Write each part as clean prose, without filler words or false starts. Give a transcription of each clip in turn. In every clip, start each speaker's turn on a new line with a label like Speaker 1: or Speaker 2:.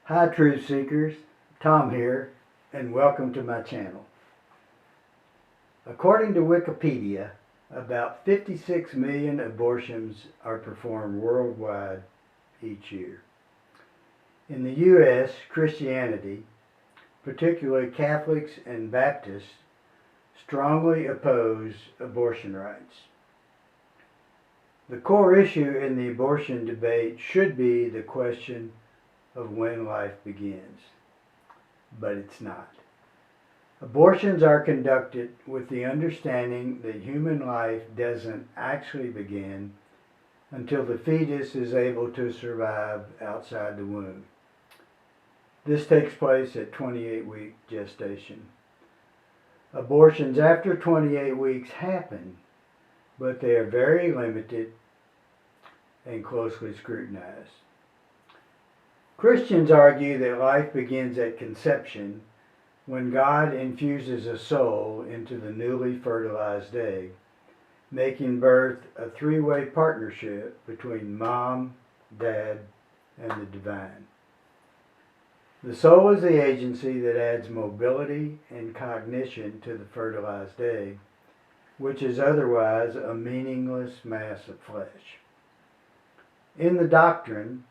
Speaker 1: Hi Truth Seekers, Tom here, and welcome to my channel. According to Wikipedia, about 56 million abortions are performed worldwide each year. In the U.S., Christianity, particularly Catholics and Baptists, strongly oppose abortion rights. The core issue in the abortion debate should be the question of when life begins, but it's not. Abortions are conducted with the understanding that human life doesn't actually begin until the fetus is able to survive outside the womb. This takes place at 28-week gestation. Abortions after 28 weeks happen, but they are very limited and closely scrutinized. Christians argue that life begins at conception when God infuses a soul into the newly fertilized egg, making birth a three-way partnership between mom, dad, and the divine. The soul is the agency that adds mobility and cognition to the fertilized egg, which is otherwise a meaningless mass of flesh. In the doctrine,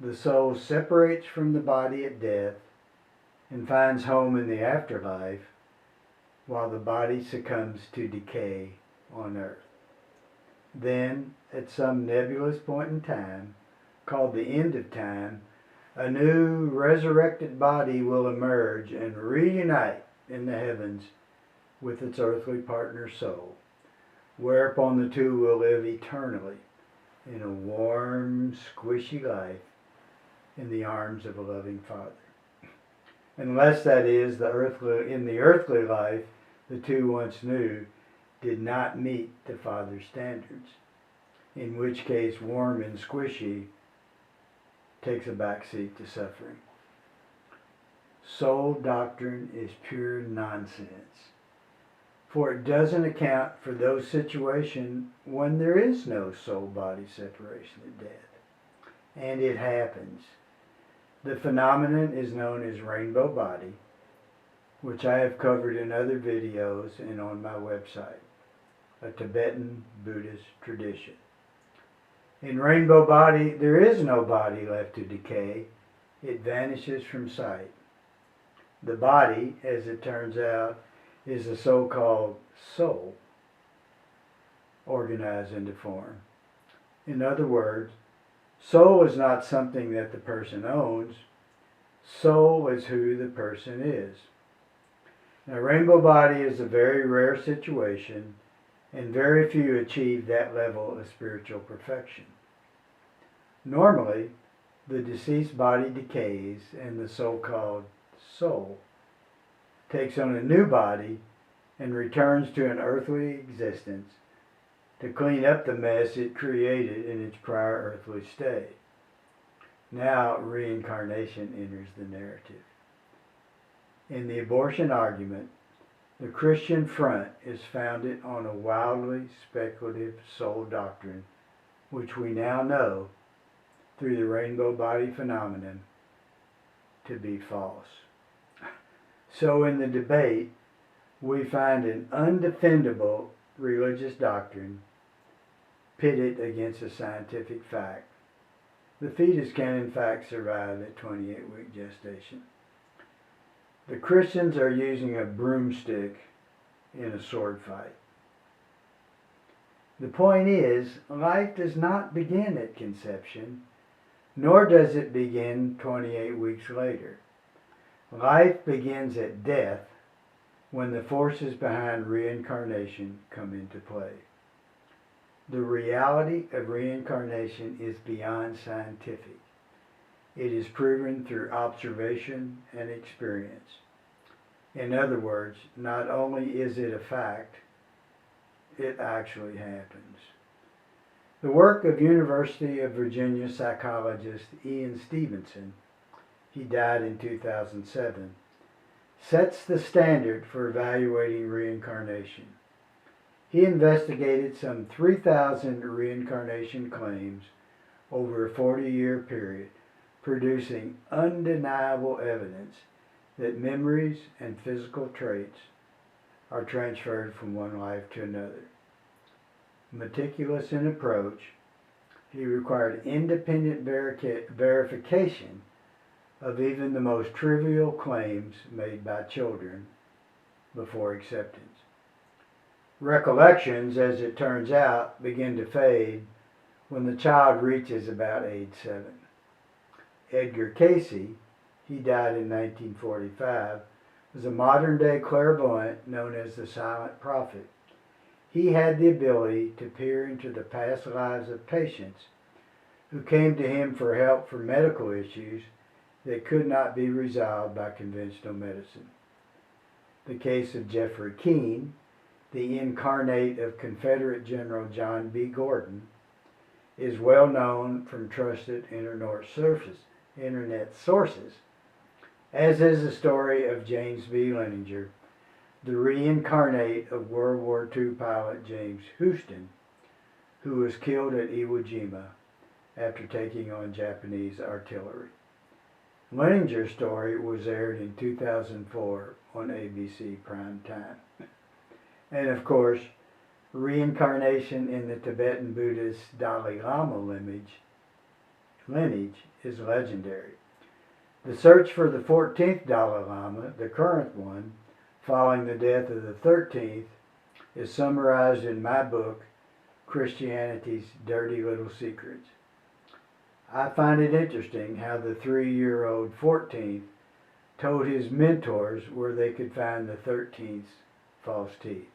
Speaker 1: the soul separates from the body at death and finds home in the afterlife, while the body succumbs to decay on earth. Then, at some nebulous point in time, called the end of time, a new resurrected body will emerge and reunite in the heavens with its earthly partner soul, whereupon the two will live eternally in a warm, squishy life in the arms of a loving Father. Unless, that is, in the earthly life the two once knew did not meet the Father's standards, in which case warm and squishy takes a backseat to suffering. Soul doctrine is pure nonsense, for it doesn't account for those situations when there is no soul-body separation at death. And it happens. The phenomenon is known as rainbow body, which I have covered in other videos and on my website, a Tibetan Buddhist tradition. In rainbow body, there is no body left to decay. It vanishes from sight. The body, as it turns out, is the so-called soul, organized into form. In other words, soul is not something that the person owns. Soul is who the person is. Now, rainbow body is a very rare situation, and very few achieve that level of spiritual perfection. Normally, the deceased body decays, and the so-called soul takes on a new body and returns to an earthly existence to clean up the mess it created in its prior earthly state. Now, reincarnation enters the narrative. In the abortion argument, the Christian front is founded on a wildly speculative soul doctrine, which we now know, through the rainbow body phenomenon, to be false. So in the debate, we find an undefendable religious doctrine pitted against a scientific fact. The fetus can in fact survive at 28-week gestation. The Christians are using a broomstick in a sword fight. The point is, life does not begin at conception, nor does it begin 28 weeks later. Life begins at death, when the forces behind reincarnation come into play. The reality of reincarnation is beyond scientific. It is proven through observation and experience. In other words, not only is it a fact, it actually happens. The work of University of Virginia psychologist Ian Stevenson, he died in 2007, sets the standard for evaluating reincarnation. He investigated some 3,000 reincarnation claims over a 40-year period, producing undeniable evidence that memories and physical traits are transferred from one life to another. Meticulous in approach, he required independent verification of even the most trivial claims made by children before acceptance. Recollections, as it turns out, begin to fade when the child reaches about age 7. Edgar Cayce, he died in 1945, was a modern-day clairvoyant known as the Silent Prophet. He had the ability to peer into the past lives of patients who came to him for help for medical issues that could not be resolved by conventional medicine. The case of Jeffrey Keane, the incarnate of Confederate General John B. Gordon, is well known from trusted internet sources, as is the story of James B. Leninger, the reincarnate of World War II pilot James Houston, who was killed at Iwo Jima after taking on Japanese artillery. Leninger's story was aired in 2004 on ABC Prime Time. And of course, reincarnation in the Tibetan Buddhist Dalai Lama lineage is legendary. The search for the 14th Dalai Lama, the current one, following the death of the 13th, is summarized in my book, Christianity's Dirty Little Secrets. I find it interesting how the 3-year-old 14th told his mentors where they could find the 13th's false teeth.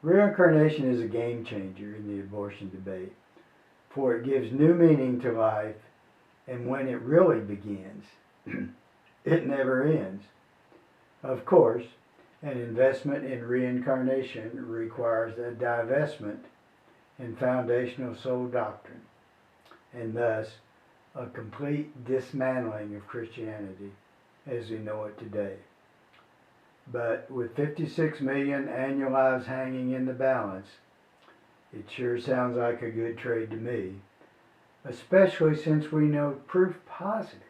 Speaker 1: Reincarnation is a game changer in the abortion debate, for it gives new meaning to life, and when it really begins, it never ends. Of course, an investment in reincarnation requires a divestment in foundational soul doctrine, and thus a complete dismantling of Christianity as we know it today. But with 56 million annual lives hanging in the balance, it sure sounds like a good trade to me, especially since we know proof positive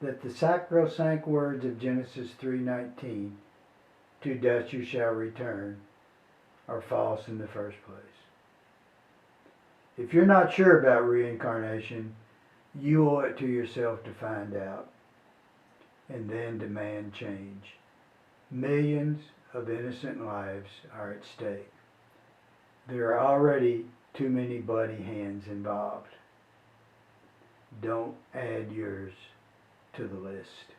Speaker 1: that the sacrosanct words of Genesis 3:19, "To dust you shall return," are false in the first place. If you're not sure about reincarnation, you owe it to yourself to find out, and then demand change. Millions of innocent lives are at stake. There are already too many bloody hands involved. Don't add yours to the list.